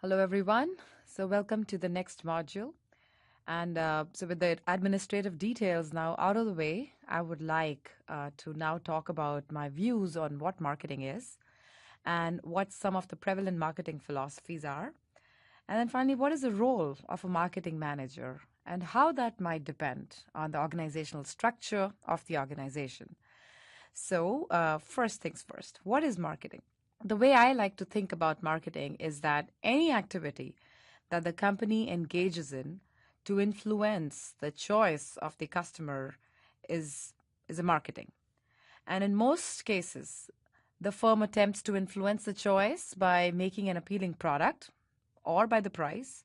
Hello, everyone. So, welcome to the next module. And with the administrative details now out of the way, I would like to now talk about my views on what marketing is and what some of the prevalent marketing philosophies are. And then finally, what is the role of a marketing manager and how that might depend on the organizational structure of the organization. So, first things first, what is marketing? The way I like to think about marketing is that any activity that the company engages in to influence the choice of the customer is, is a marketing. And in most cases, the firm attempts to influence the choice by making an appealing product, or by the price,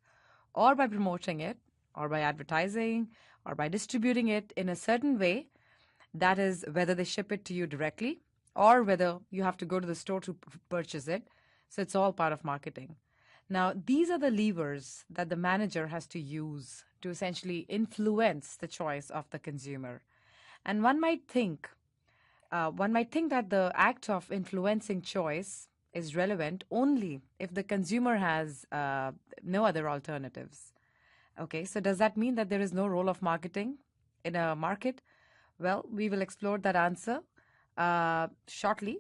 or by promoting it, or by advertising, or by distributing it in a certain way. That is, whether they ship it to you directly or whether you have to go to the store to purchase it. So it's all part of marketing. Now, these are the levers that the manager has to use to essentially influence the choice of the consumer. And one might think that the act of influencing choice is relevant only if the consumer has no other alternatives. Okay, so does that mean that there is no role of marketing in a market? Well, we will explore that answer shortly.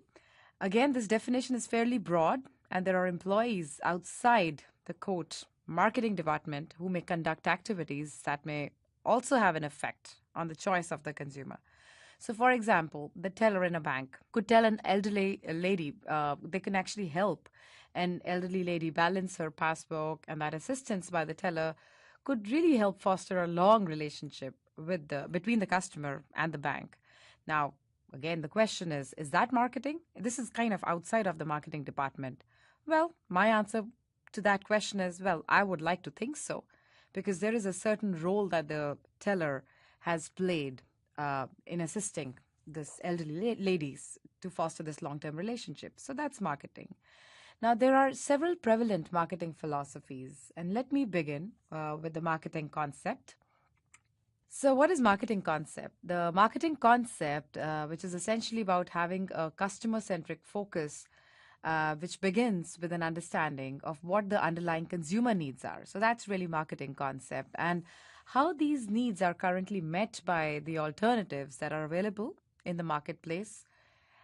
Again, this definition is fairly broad, and there are employees outside the quote marketing department who may conduct activities that may also have an effect on the choice of the consumer. So, for example, the teller in a bank could tell an elderly lady, they can actually help an elderly lady balance her passbook, and that assistance by the teller could really help foster a long relationship between the customer and the bank. Now, again, the question is that marketing? This is kind of outside of the marketing department. Well, my answer to that question is well, I would like to think so, because there is a certain role that the teller has played in assisting this elderly ladies to foster this long-term relationship. So that's marketing. Now, there are several prevalent marketing philosophies, and let me begin with the marketing concept. So, what is marketing concept? The marketing concept, which is essentially about having a customer-centric focus, which begins with an understanding of what the underlying consumer needs are. So that's really marketing concept and how these needs are currently met by the alternatives that are available in the marketplace,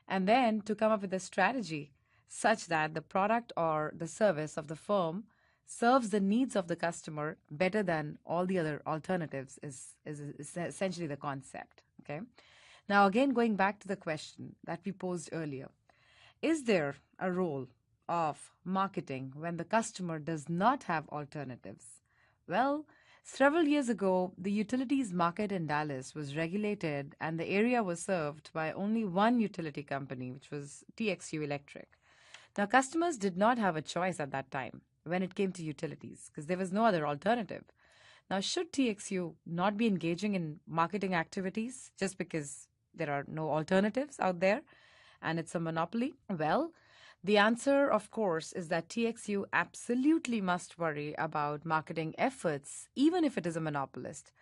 and then to come up with a strategy such that the product or the service of the firm serves the needs of the customer better than all the other alternatives is essentially the concept. Okay. Now, again, going back to the question that we posed earlier, is there a role of marketing when the customer does not have alternatives? Well, several years ago, the utilities market in Dallas was regulated and the area was served by only one utility company, which was TXU Electric. Now, customers did not have a choice at that time when it came to utilities because there was no other alternative. Now, should TXU not be engaging in marketing activities just because there are no alternatives out there and it's a monopoly? Well, the answer, of course, is that TXU absolutely must worry about marketing efforts, even if it is a monopolist.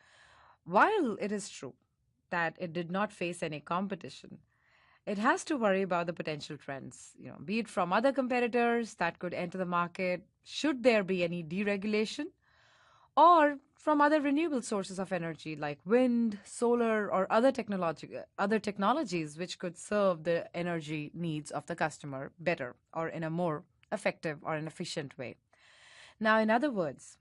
While it is true that it did not face any competition, it has to worry about the potential trends, be it from other competitors that could enter the market, should there be any deregulation, or from other renewable sources of energy like wind, solar, or other technologies which could serve the energy needs of the customer better or in a more effective or an efficient way. Now, in other words,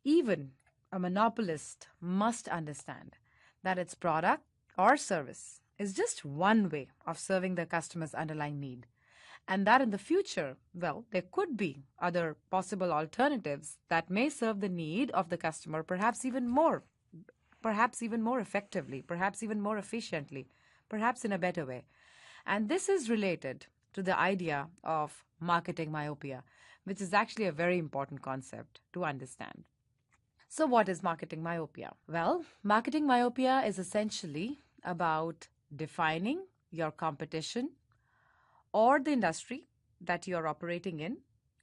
even a monopolist must understand that its product or service is just one way of serving the customer's underlying need. And that in the future, well, there could be other possible alternatives that may serve the need of the customer perhaps even more effectively, perhaps even more efficiently, perhaps in a better way. And this is related to the idea of marketing myopia, which is actually a very important concept to understand. So, what is marketing myopia? Well, marketing myopia is essentially about defining your competition or the industry that you're operating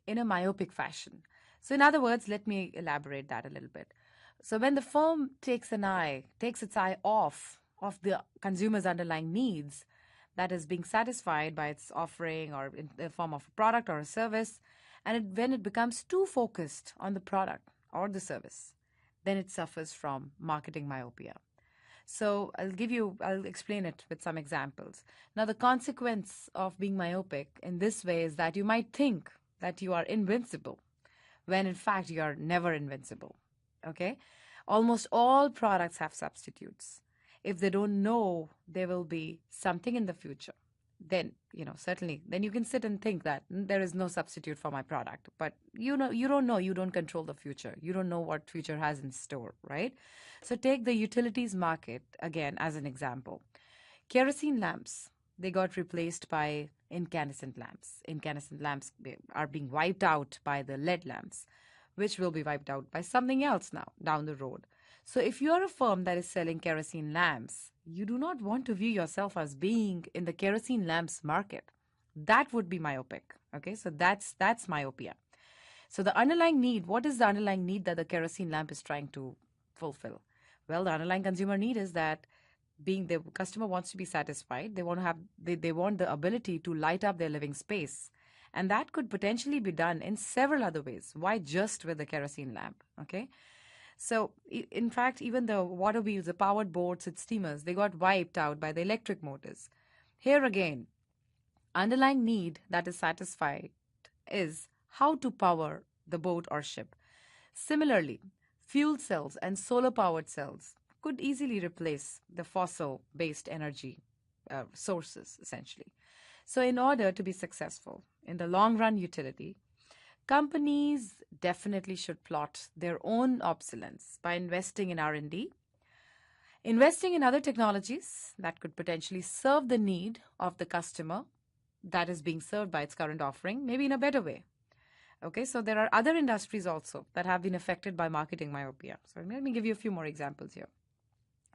in a myopic fashion. So, in other words, let me elaborate that a little bit. So, when the firm takes its eye off of the consumer's underlying needs that is being satisfied by its offering or in the form of a product or a service, And when it becomes too focused on the product or the service, then it suffers from marketing myopia. So I'll explain it with some examples. Now, the consequence of being myopic in this way is that you might think that you are invincible when in fact you are never invincible. Okay? Almost all products have substitutes. If they don't know there will be something in the future, then certainly then you can sit and think that there is no substitute for my product. But you don't know, you don't control the future, you don't know what future has in store, right? So take the utilities market again as an example. Kerosene lamps, they got replaced by incandescent lamps. Incandescent lamps are being wiped out by the LED lamps, which will be wiped out by something else now down the road. So if you are a firm that is selling kerosene lamps, you do not want to view yourself as being in the kerosene lamps market. That would be myopic. Okay, so that's myopia. So the underlying need, what is the underlying need that the kerosene lamp is trying to fulfill? Well, the underlying consumer need is that being the customer wants to be satisfied. They want to have they want the ability to light up their living space. And that could potentially be done in several other ways. Why just with the kerosene lamp? Okay. So, in fact, even the water wheels, the powered boats and steamers, they got wiped out by the electric motors. Here again, underlying need that is satisfied is how to power the boat or ship. Similarly, fuel cells and solar powered cells could easily replace the fossil based energy sources, essentially. So, in order to be successful in the long run utility, companies definitely should plot their own obsolescence by investing in R&D, investing in other technologies that could potentially serve the need of the customer that is being served by its current offering, maybe in a better way. Okay, so there are other industries also that have been affected by marketing myopia. So let me give you a few more examples here.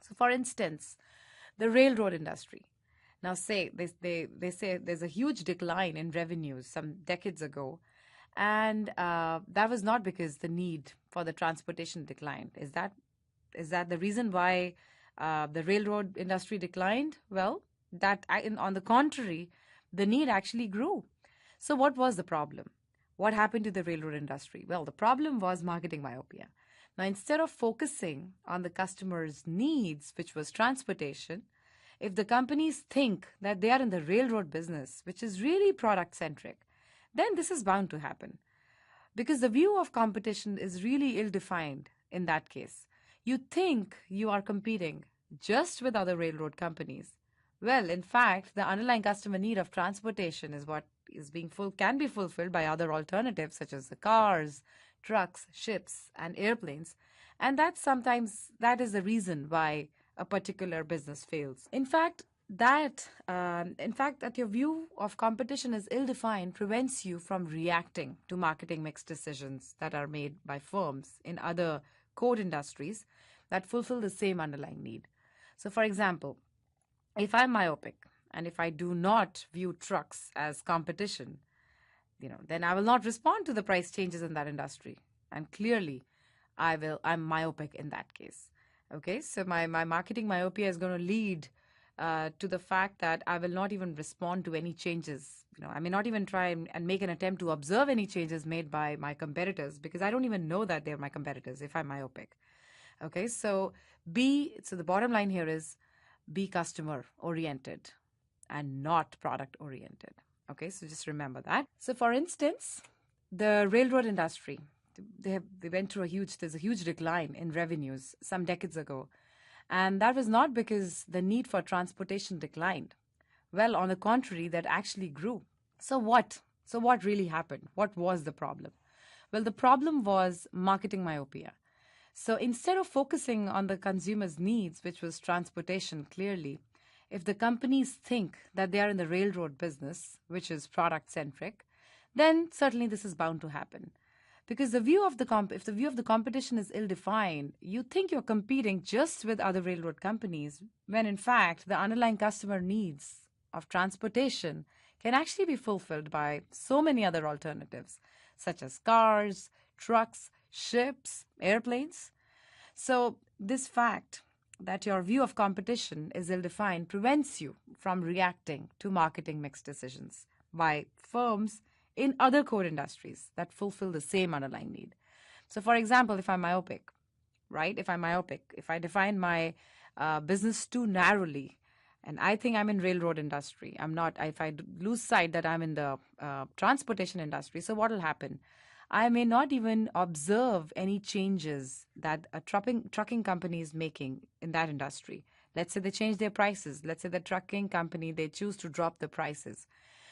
So for instance, the railroad industry. Now say they say there's a huge decline in revenues some decades ago, and that was not because the need for the transportation declined. Is that the reason why the railroad industry declined? Well, on the contrary, the need actually grew. So what was the problem? What happened to the railroad industry? Well, the problem was marketing myopia. Now, instead of focusing on the customer's needs, which was transportation, if the companies think that they are in the railroad business, which is really product centric, then this is bound to happen. Because the view of competition is really ill defined in that case. You think you are competing just with other railroad companies. Well, in fact, the underlying customer need of transportation is what can be fulfilled by other alternatives such as the cars, trucks, ships, and airplanes. And that is the reason why a particular business fails. That your view of competition is ill-defined prevents you from reacting to marketing mix decisions that are made by firms in other core industries that fulfill the same underlying need. So, for example, if I'm myopic and if I do not view trucks as competition, then I will not respond to the price changes in that industry. And clearly, I'm myopic in that case. Okay, so my marketing myopia is going to lead to the fact that I will not even respond to any changes. I may not even try and make an attempt to observe any changes made by my competitors because I don't even know that they're my competitors if I'm myopic. Okay, so the bottom line here is be customer oriented and not product oriented. Okay, so just remember that. So for instance, the railroad industry, they went through there's a huge decline in revenues some decades ago. And that was not because the need for transportation declined. Well, on the contrary, that actually grew. So what? So what really happened? What was the problem? Well, the problem was marketing myopia. So instead of focusing on the consumer's needs, which was transportation clearly, if the companies think that they are in the railroad business, which is product-centric, then certainly this is bound to happen. Because if the view of the competition is ill-defined, you think you're competing just with other railroad companies, when in fact the underlying customer needs of transportation can actually be fulfilled by so many other alternatives, such as cars, trucks, ships, airplanes. So this fact that your view of competition is ill-defined prevents you from reacting to marketing mix decisions by firms in other core industries that fulfill the same underlying need. So, for example, if I'm myopic, right? If I'm myopic, if I define my business too narrowly, and I think I'm in railroad industry, I'm not. If I lose sight that I'm in the transportation industry, so what will happen? I may not even observe any changes that a trucking company is making in that industry. Let's say they change their prices. Let's say the trucking company, they choose to drop the prices.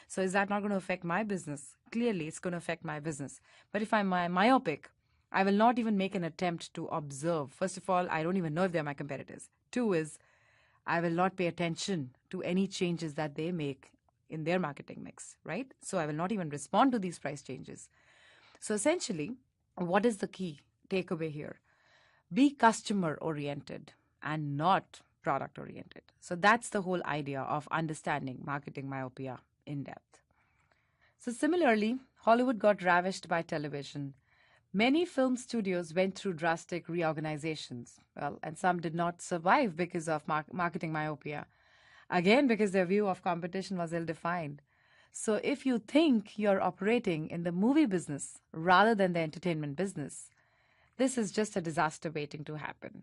So is that not going to affect my business? Clearly, it's going to affect my business. But if I'm myopic, I will not even make an attempt to observe. First of all, I don't even know if they're my competitors. Two is, I will not pay attention to any changes that they make in their marketing mix, right? So I will not even respond to these price changes. So essentially, what is the key takeaway here? Be customer oriented and not product oriented. So that's the whole idea of understanding marketing myopia in depth. So similarly, Hollywood got ravished by television. Many film studios went through drastic reorganizations. Well, and some did not survive because of marketing myopia. Again, because their view of competition was ill defined. So if you think you're operating in the movie business rather than the entertainment business, this is just a disaster waiting to happen.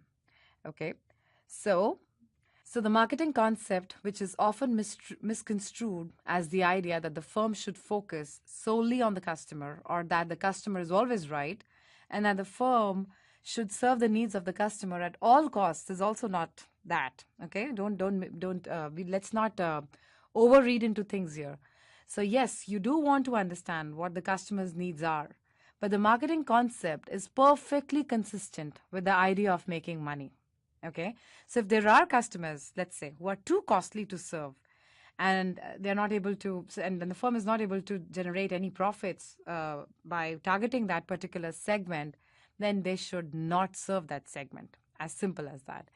Okay? So the marketing concept, which is often misconstrued as the idea that the firm should focus solely on the customer, or that the customer is always right, and that the firm should serve the needs of the customer at all costs, is also not that. Okay, let's not overread into things here. So yes, you do want to understand what the customer's needs are, but the marketing concept is perfectly consistent with the idea of making money. Okay, so if there are customers, let's say, who are too costly to serve, and they're not able to, and the firm is not able to generate any profits by targeting that particular segment, then they should not serve that segment. As simple as that.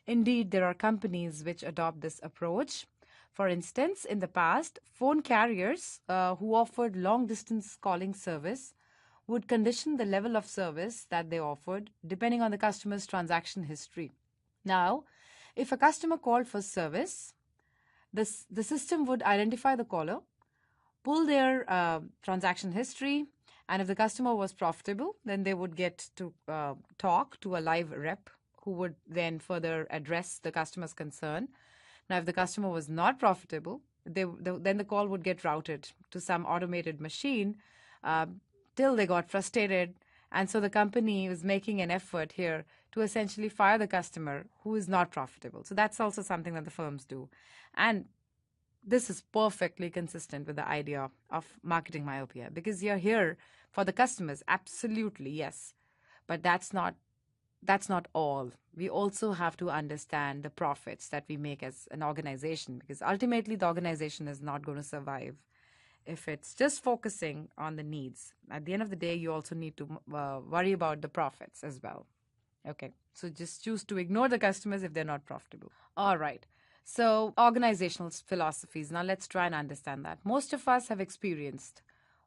Indeed, there are companies which adopt this approach. For instance, in the past, phone carriers who offered long distance calling service would condition the level of service that they offered depending on the customer's transaction history. Now, if a customer called for service, the system would identify the caller, pull their transaction history, and if the customer was profitable, then they would get to talk to a live rep who would then further address the customer's concern. Now, if the customer was not profitable, then the call would get routed to some automated machine till they got frustrated. And so the company was making an effort here to essentially fire the customer who is not profitable. So that's also something that the firms do. And this is perfectly consistent with the idea of marketing myopia, because you're here for the customers. Absolutely, yes. But that's not all. We also have to understand the profits that we make as an organization, because ultimately the organization is not going to survive if it's just focusing on the needs. At the end of the day, you also need to worry about the profits as well. Okay, so just choose to ignore the customers if they're not profitable. All right. So organizational philosophies. Now let's try and understand that. Most of us have experienced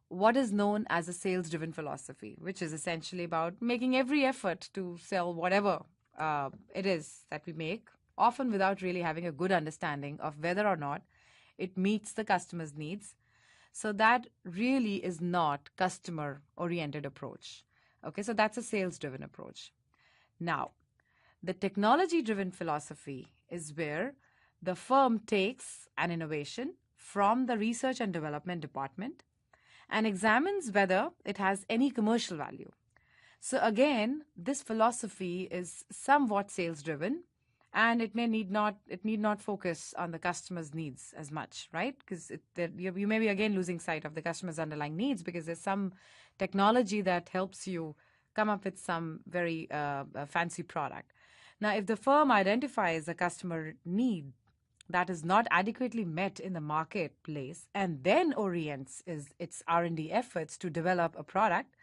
what is known as a sales-driven philosophy, which is essentially about making every effort to sell whatever it is that we make, often without really having a good understanding of whether or not it meets the customer's needs. So that really is not customer-oriented approach. Okay, so that's a sales-driven approach. Now, the technology-driven philosophy is where the firm takes an innovation from the research and development department and examines whether it has any commercial value. So again, this philosophy is somewhat sales-driven, and it need not focus on the customer's needs as much, right? Because you may be again losing sight of the customer's underlying needs, because there's some technology that helps you come up with some very fancy product. Now, if the firm identifies a customer need that is not adequately met in the marketplace and then orients its R&D efforts to develop a product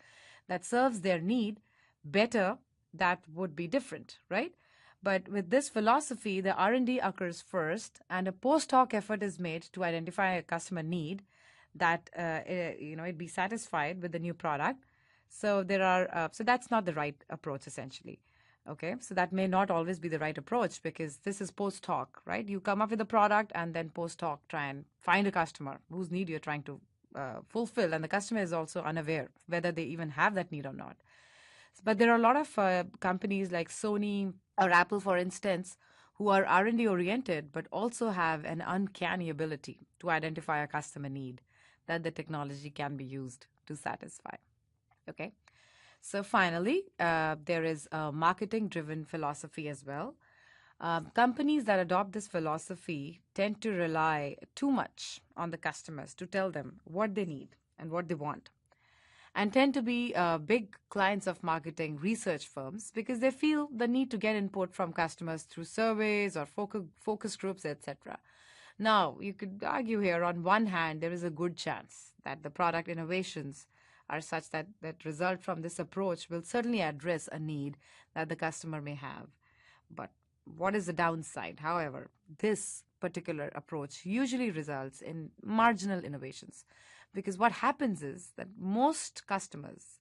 that serves their need better, that would be different, right? But with this philosophy, the R&D occurs first, and a post-hoc effort is made to identify a customer need that it be satisfied with the new product. So so that's not the right approach, essentially. Okay, so that may not always be the right approach, because this is post-hoc, right? You come up with a product and then post-hoc try and find a customer whose need you're trying to fulfill, and the customer is also unaware whether they even have that need or not. But there are a lot of companies like Sony or Apple, for instance, who are R&D oriented, but also have an uncanny ability to identify a customer need that the technology can be used to satisfy. Okay. So finally, there is a marketing-driven philosophy as well. Companies that adopt this philosophy tend to rely too much on the customers to tell them what they need and what they want, and tend to be big clients of marketing research firms because they feel the need to get input from customers through surveys or focus groups, etc. Now, you could argue here, on one hand, there is a good chance that the product innovations are such that result from this approach will certainly address a need that the customer may have. But what is the downside? However, this particular approach usually results in marginal innovations, because what happens is that most customers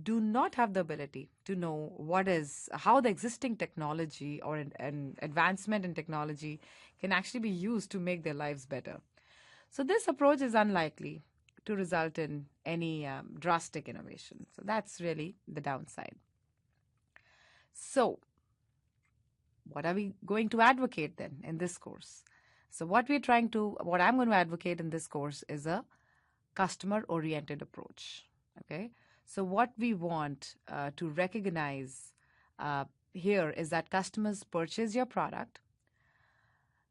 do not have the ability to know how the existing technology or an advancement in technology can actually be used to make their lives better. So this approach is unlikely to result in any drastic innovation. So that's really the downside. So what are we going to advocate then in this course? So what I'm going to advocate in this course is a customer-oriented approach. Okay, so what we want to recognize here is that customers purchase your product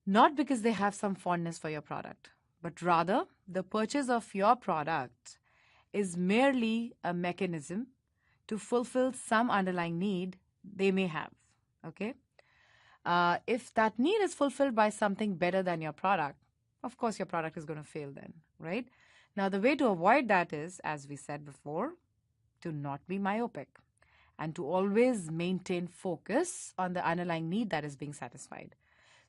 not because they have some fondness for your product, but rather the purchase of your product is merely a mechanism to fulfill some underlying need they may have. Okay, if that need is fulfilled by something better than your product, of course your product is going to fail then, right? Now, the way to avoid that is, as we said before, to not be myopic and to always maintain focus on the underlying need that is being satisfied.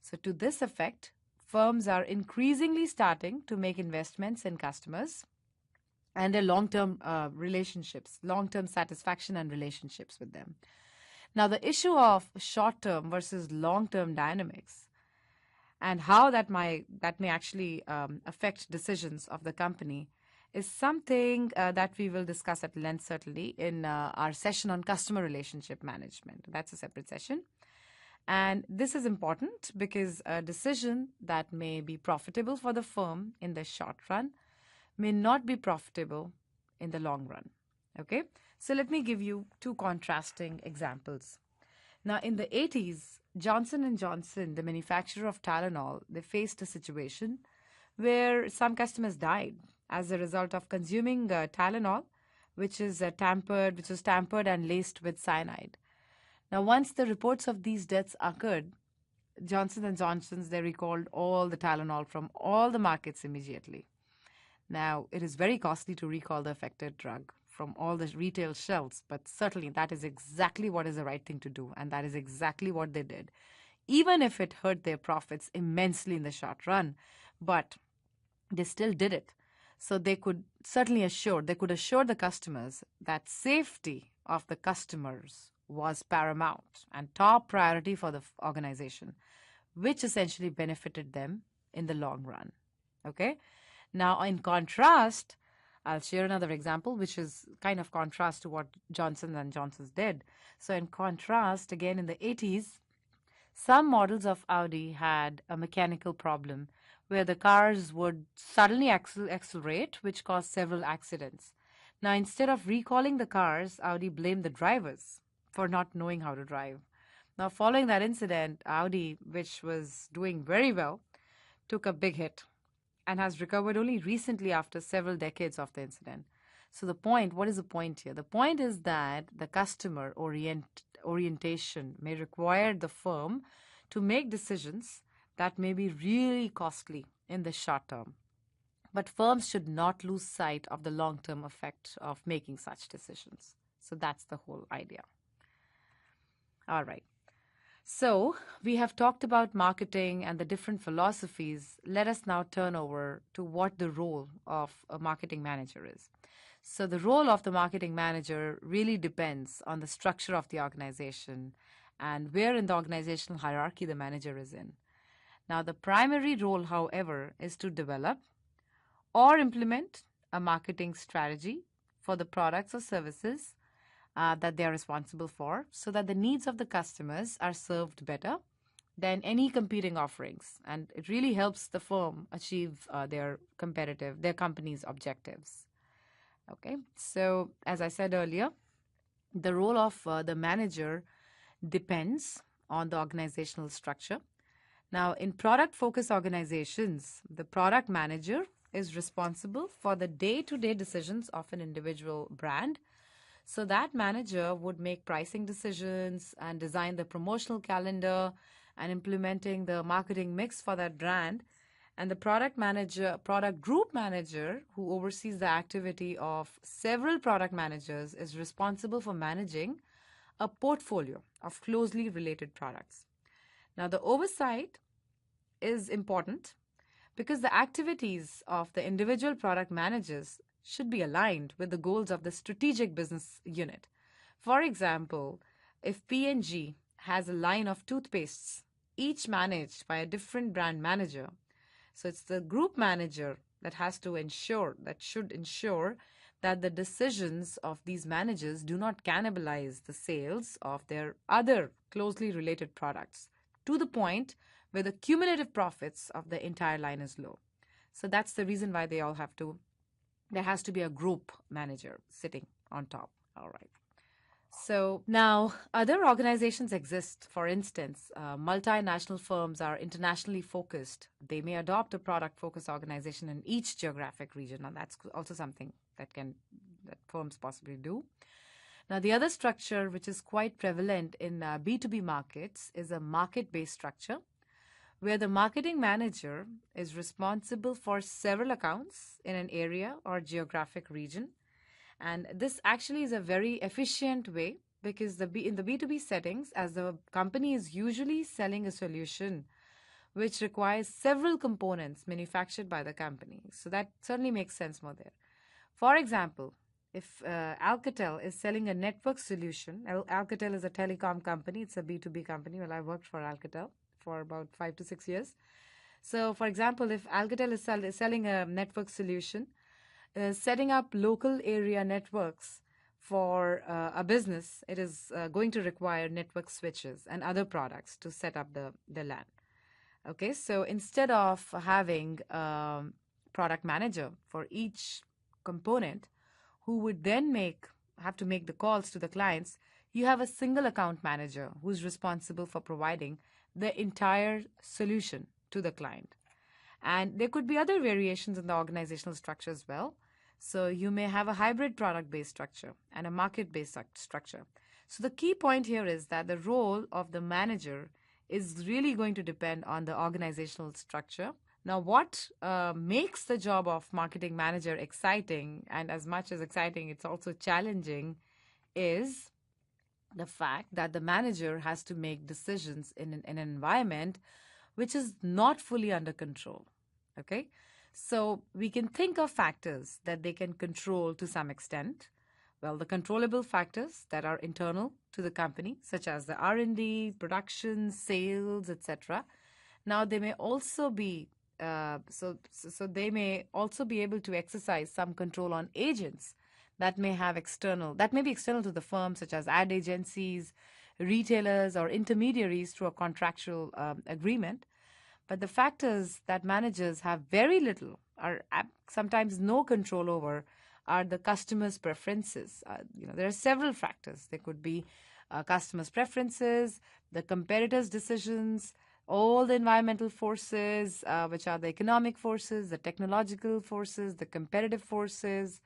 So to this effect, firms are increasingly starting to make investments in customers and their long-term relationships, long-term satisfaction and relationships with them. Now, the issue of short-term versus long-term dynamics and how that may actually affect decisions of the company is something that we will discuss at length, certainly, in our session on customer relationship management. That's a separate session. And this is important because a decision that may be profitable for the firm in the short run may not be profitable in the long run. Okay? So let me give you two contrasting examples. Now, in the 80s, Johnson & Johnson, the manufacturer of Tylenol, they faced a situation where some customers died as a result of consuming Tylenol, which was tampered and laced with cyanide. Now, once the reports of these deaths occurred, Johnson & Johnson's, they recalled all the Tylenol from all the markets immediately. Now, it is very costly to recall the affected drug from all the retail shelves, but certainly that is exactly what is the right thing to do, and that is exactly what they did, even if it hurt their profits immensely in the short run. But they still did it. So they could assure the customers that safety of the customers was paramount and top priority for the organization, which essentially benefited them in the long run. Okay? Now, in contrast, I'll share another example, which is kind of contrast to what Johnson & Johnson's did. So in contrast, again, in the 80s, some models of Audi had a mechanical problem where the cars would suddenly accelerate, which caused several accidents. Now, instead of recalling the cars, Audi blamed the drivers for not knowing how to drive. Now, following that incident, Audi, which was doing very well, took a big hit and has recovered only recently after several decades of the incident. So what is the point here? The point is that the customer orientation may require the firm to make decisions that may be really costly in the short term. But firms should not lose sight of the long-term effect of making such decisions. So that's the whole idea. All right. So we have talked about marketing and the different philosophies. Let us now turn over to what the role of a marketing manager is. So the role of the marketing manager really depends on the structure of the organization and where in the organizational hierarchy the manager is in. Now, the primary role, however, is to develop or implement a marketing strategy for the products or services that they are responsible for, so that the needs of the customers are served better than any competing offerings, and it really helps the firm achieve their company's objectives. Okay, so as I said earlier, the role of the manager depends on the organizational structure. Now, in product focused organizations, the product manager is responsible for the day to day decisions of an individual brand. So, that manager would make pricing decisions and design the promotional calendar and implementing the marketing mix for that brand. And the product group manager, who oversees the activity of several product managers, is responsible for managing a portfolio of closely related products. Now, the oversight is important because the activities of the individual product managers should be aligned with the goals of the strategic business unit. For example, if P&G has a line of toothpastes, each managed by a different brand manager, so it's the group manager that should ensure that the decisions of these managers do not cannibalize the sales of their other closely related products to the point where the cumulative profits of the entire line is low. So that's the reason why there has to be a group manager sitting on top. All right. So now other organizations exist. For instance, multinational firms are internationally focused. They may adopt a product focused organization in each geographic region, and that's also something that firms possibly do. Now, the other structure which is quite prevalent in B2B markets is a market-based structure, where the marketing manager is responsible for several accounts in an area or geographic region. And this actually is a very efficient way, because in the B2B settings, as the company is usually selling a solution which requires several components manufactured by the company. So that certainly makes sense more there. For example, if Alcatel is selling a network solution, Alcatel is a telecom company, it's a B2B company. Well, I worked for Alcatel for about 5 to 6 years. So, for example, if Alcatel is selling a network solution, setting up local area networks for a business, it is going to require network switches and other products to set up the LAN. Okay, so instead of having a product manager for each component who would then have to make the calls to the clients, you have a single account manager who's responsible for providing the entire solution to the client. And there could be other variations in the organizational structure as well. So you may have a hybrid product-based structure and a market-based structure. So the key point here is that the role of the manager is really going to depend on the organizational structure. Now, what makes the job of marketing manager exciting, and as much as exciting, it's also challenging, is the fact that the manager has to make decisions in an environment which is not fully under control. Okay, so we can think of factors that they can control to some extent. Well, the controllable factors that are internal to the company, such as the R&D, production, sales, etc. Now, they may also be they may also be able to exercise some control on agents that may be external to the firm, such as ad agencies, retailers, or intermediaries through a contractual agreement. But the factors that managers have very little or sometimes no control over are the customer's preferences. There are several factors. There could be customers' preferences, the competitors' decisions, all the environmental forces, which are the economic forces, the technological forces, the competitive forces,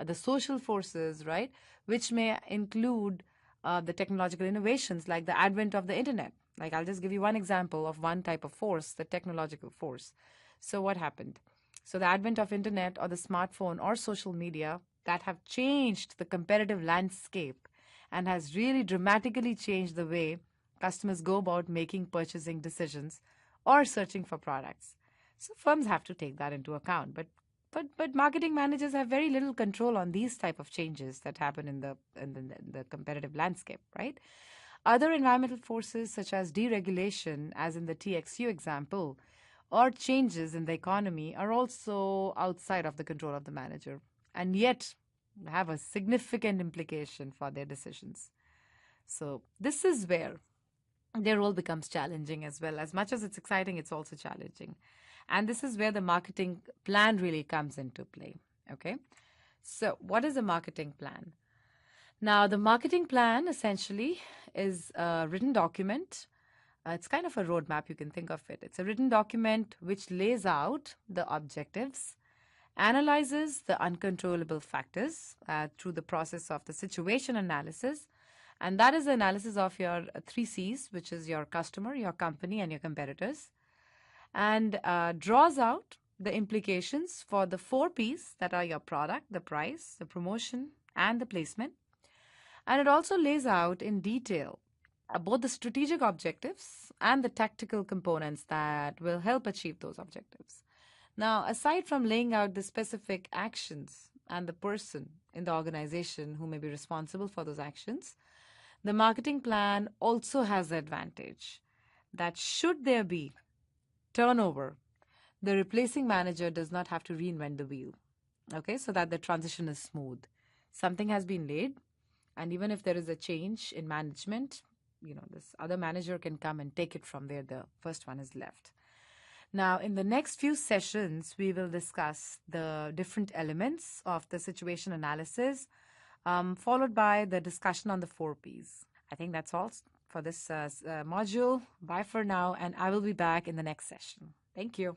the social forces, right, which may include the technological innovations like the advent of the internet. Like, I'll just give you one example of one type of force, the technological force. So what happened? So the advent of internet or the smartphone or social media that have changed the competitive landscape and has really dramatically changed the way customers go about making purchasing decisions or searching for products. So firms have to take that into account. But marketing managers have very little control on these type of changes that happen in the competitive landscape, right? Other environmental forces such as deregulation, as in the TXU example, or changes in the economy are also outside of the control of the manager. and yet have a significant implication for their decisions. So, this is where their role becomes challenging as well. As much as it's exciting, it's also challenging. And this is where the marketing plan really comes into play. Okay. So, what is a marketing plan? Now, the marketing plan essentially is a written document. It's kind of a roadmap, you can think of it. It's a written document which lays out the objectives, analyzes the uncontrollable factors through the process of the situation analysis. And that is the analysis of your three C's, which is your customer, your company, and your competitors, and draws out the implications for the four P's that are your product, the price, the promotion, and the placement. And it also lays out in detail both the strategic objectives and the tactical components that will help achieve those objectives. Now, aside from laying out the specific actions and the person in the organization who may be responsible for those actions, the marketing plan also has the advantage that should there be turnover, the replacing manager does not have to reinvent the wheel. Okay, so that the transition is smooth. Something has been laid, and even if there is a change in management, this other manager can come and take it from where the first one is left. Now, in the next few sessions, we will discuss the different elements of the situation analysis, followed by the discussion on the four Ps. I think that's all for this module. Bye for now, and I will be back in the next session. Thank you.